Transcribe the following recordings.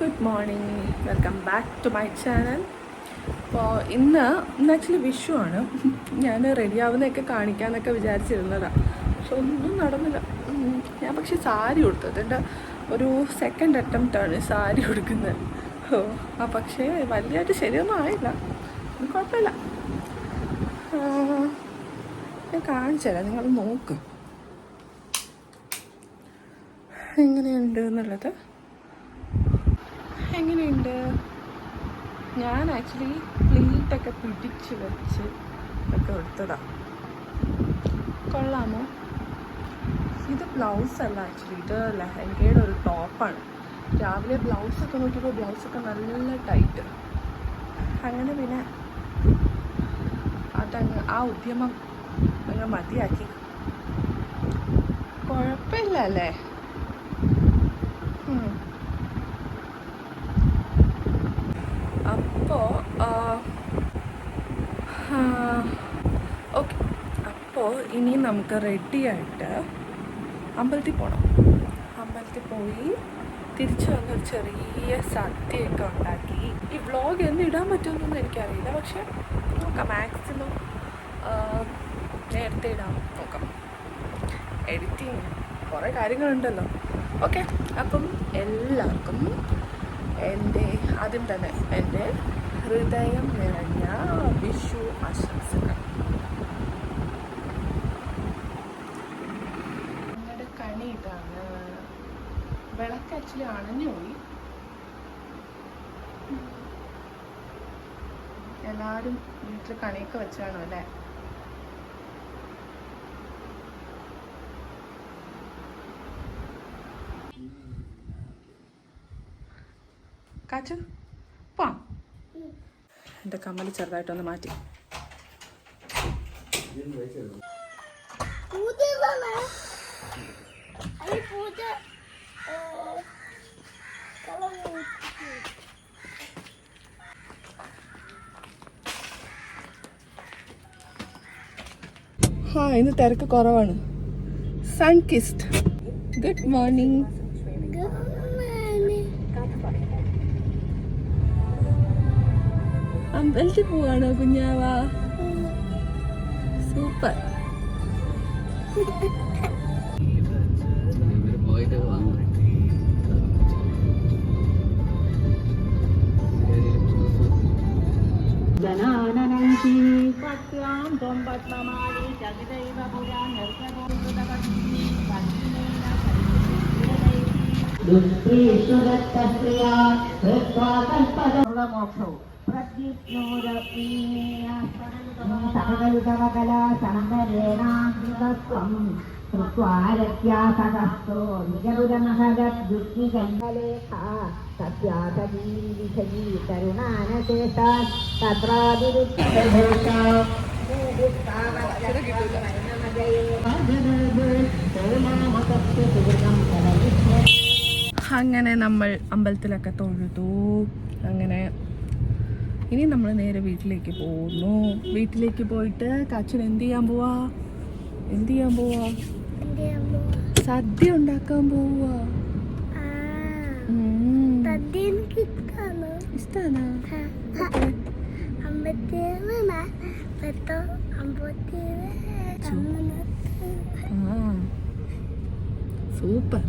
Good morning, welcome back to my channel. അപ്പോൾ ഇന്ന് actually Vishu ആണ്. ഞാൻ റെഡിയാവുന്നതൊക്കെ കാണിക്കാമെന്നൊക്കെ വിചാരിച്ചിരുന്നതാണ്, പക്ഷെ ഒന്നും നടന്നില്ല. ഞാൻ പക്ഷേ സാരി ഉടുത്തത് എൻ്റെ ഒരു സെക്കൻഡ് അറ്റംപ്റ്റാണ് സാരി ഉടുക്കുന്നത്. പക്ഷേ വലിയതായിട്ട് ശരിയൊന്നും ആയില്ല, കുഴപ്പമില്ല. ഞാൻ കാണിച്ചു തരാം, നിങ്ങൾ നോക്ക് എങ്ങനെയുണ്ട് എന്നുള്ളത്. എങ്ങനെയുണ്ട്? ഞാൻ ആക്ച്വലി പ്ലീറ്റൊക്കെ പിടിച്ച് വെച്ച് ഒക്കെ എടുത്തതാണ്. കൊള്ളാമോ? ഇത് ബ്ലൗസല്ല ആക്ച്വലി, ഇത് ലെഹങ്കയുടെ ഒരു ടോപ്പാണ്. രാവിലെ ബ്ലൗസൊക്കെ നോക്കിയപ്പോൾ ബ്ലൗസൊക്കെ നല്ല ടൈറ്റ്. അങ്ങനെ പിന്നെ അതങ്ങ് ആ ഉദ്യമം അങ്ങ് മതിയാക്കി. കുഴപ്പമില്ല അല്ലേ? അപ്പോൾ ഓക്കെ, അപ്പോൾ ഇനി നമുക്ക് റെഡിയായിട്ട് അമ്പലത്തിൽ പോകണം. അമ്പലത്തിൽ പോയി തിരിച്ചു വന്നൊരു ചെറിയ സദ്യയൊക്കെ ഉണ്ടാക്കി. ഈ വ്ളോഗ് എന്ന് ഇടാൻ പറ്റുമെന്നൊന്നും എനിക്കറിയില്ല, പക്ഷെ നോക്കാം, മാക്സിമം നേരത്തെ ഇടാൻ നോക്കാം. എഡിറ്റിങ് കുറേ കാര്യങ്ങളുണ്ടല്ലോ. ഓക്കെ, അപ്പം എല്ലാവർക്കും എൻ്റെ ആദ്യം തന്നെ എൻ്റെ ഹൃദയം നിറഞ്ഞ വിഷു ആശംസകൾ. ഞങ്ങളുടെ കണി ഇതാണ്. വിളക്ക് ആക്ച്വലി അണഞ്ഞു പോയി. എല്ലാവരും വീട്ടിൽ കണിയൊക്കെ വെച്ചാണോ അല്ലേ? കാച്ചു പോവാം. എൻ്റെ കമ്മൽ ചെറുതായിട്ടൊന്ന് മാറ്റി. ഇന്ന് തിരക്ക് കുറവാണ്. Sun-kissed good morning. അമ്പലത്തിൽ പോവാണോ കുഞ്ഞാവാ? സൂപ്പർ. അങ്ങനെ നമ്മൾ അമ്പലത്തിലൊക്കെ തൊഴുതു. അങ്ങനെ ഇനി നമ്മൾ നേരെ വീട്ടിലേക്ക് പോകുന്നു. വീട്ടിലേക്ക് പോയിട്ട് കാച്ചൻ എന്ത് ചെയ്യാൻ പോവാ? സദ്യ ഉണ്ടാക്കാൻ പോവാ. ഇഷ്ടാണോ? സൂപ്പർ.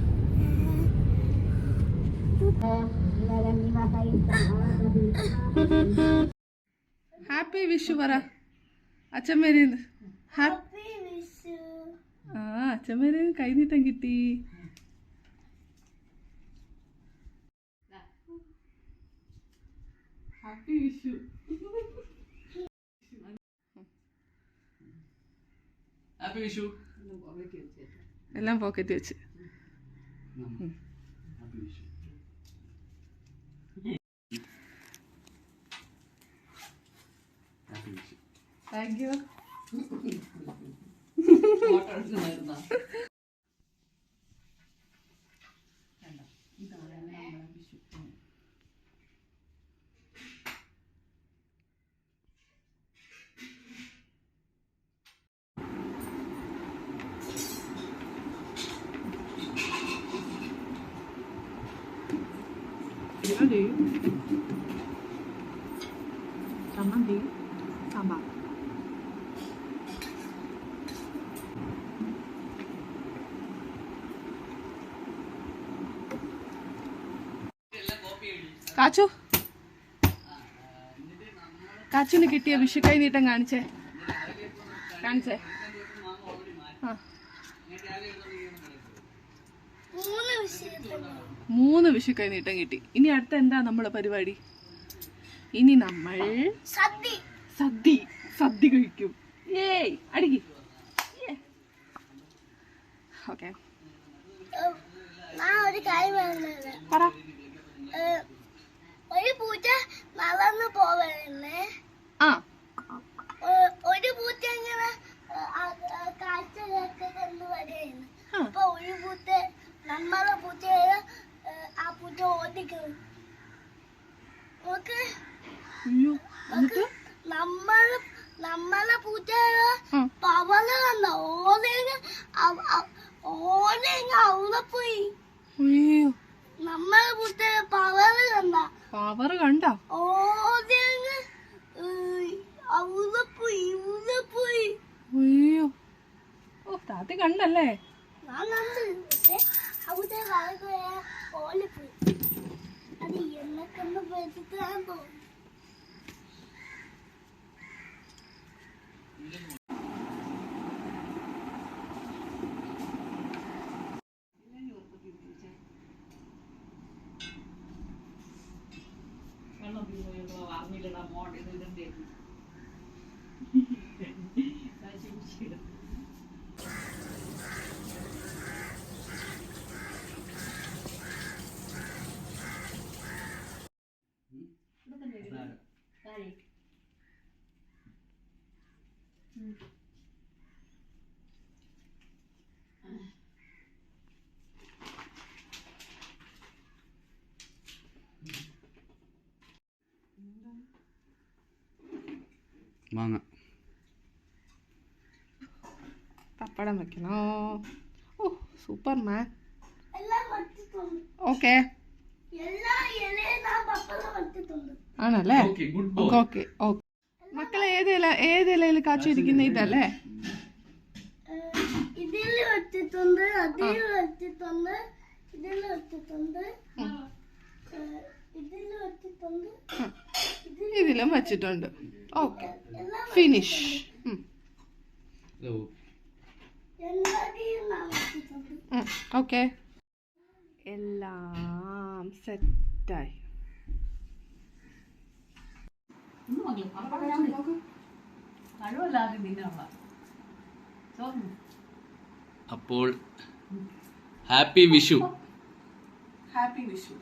ഹാപ്പി വിഷു പറ അച്ഛമ്മേന്ന്. അച്ഛമ്മേന്ന് കൈനീട്ടം കിട്ടി. ഹാപ്പി വിഷു. ഹാപ്പി വിഷു. എല്ലാം പോക്കറ്റ് വെച്ച്. Thank you. ഇഡലി, ചമ്മന്തി, സാമ്പാർ. കാച്ചു, കാച്ചുവിന് കിട്ടിയ വിഷുക്കൈ നീട്ടം കാണിച്ചേ. ആ, 3 വിഷുക്കൈ നീട്ടം കിട്ടി. ഇനി അടുത്ത എന്താ നമ്മളെ പരിപാടി? ഇനി നമ്മൾ സദ്യ കഴിക്കും. ഏയ് അടിക്ക്. ഓക്കെ, പറ. ഒരു പൂച്ച നടന്നു പോവല്ലേ. ആ, ഒരു പൂച്ച ഇങ്ങനെ കാഴ്ച കേൾക്കുന്നു വരെയാണ്. അപ്പൊ ഒരു പൂച്ച നമ്മളെ പൂച്ചയെ ആ പൂച്ച ഓടിക്കും. നമുക്ക് നമ്മളെ പൂച്ചയെ പവറ് കണ്ട ഓടേങ്ങ അവിടെ പോയി. നമ്മളെ പൂച്ചയെ പവറ് കണ്ട ഓടേങ്ങ അവിടെ പോയി. അയ്യോ, ഓ താത്തി കണ്ടല്ലേ? ഞാൻ കണ്ട്. പക്ഷെ അവിടെ വളരെയ ഓടിപ്പോയി. അത് എന്നെ കണ്ട് പേടിച്ചിട്ടാൻ തോന്നുന്നു. മാങ്ങ പപ്പടം വെക്കണോ? ഓ സൂപ്പർ മാൻ. എല്ലാം വട്ടിട്ടുണ്ട്. ഓക്കെ, എല്ലാ ഇലയും ഞാൻ പപ്പടം വട്ടിട്ടുണ്ട്. ആണല്ലേ? ഓക്കെ. മക്കളെ ഏത് ഇലയിൽ കാച്ചിരിക്കുന്ന ഇതല്ലേ? ഇതിൽ വെച്ചിട്ടുണ്ട്, അതിൽ വെച്ചിട്ടുണ്ട്, ഇതിൽ വെച്ചിട്ടുണ്ട്, ഇതിൽ വെച്ചിട്ടുണ്ട്, ഇതിലും വെച്ചിട്ടുണ്ട്. Okay, finish. എല്ലാത്തിലും ഞാൻ വെച്ചിട്ടുണ്ട്. ഓക്കെ, എല്ലാം സെറ്റായി. അപ്പോൾ ഹാപ്പി വിഷു. ഹാപ്പി വിഷു.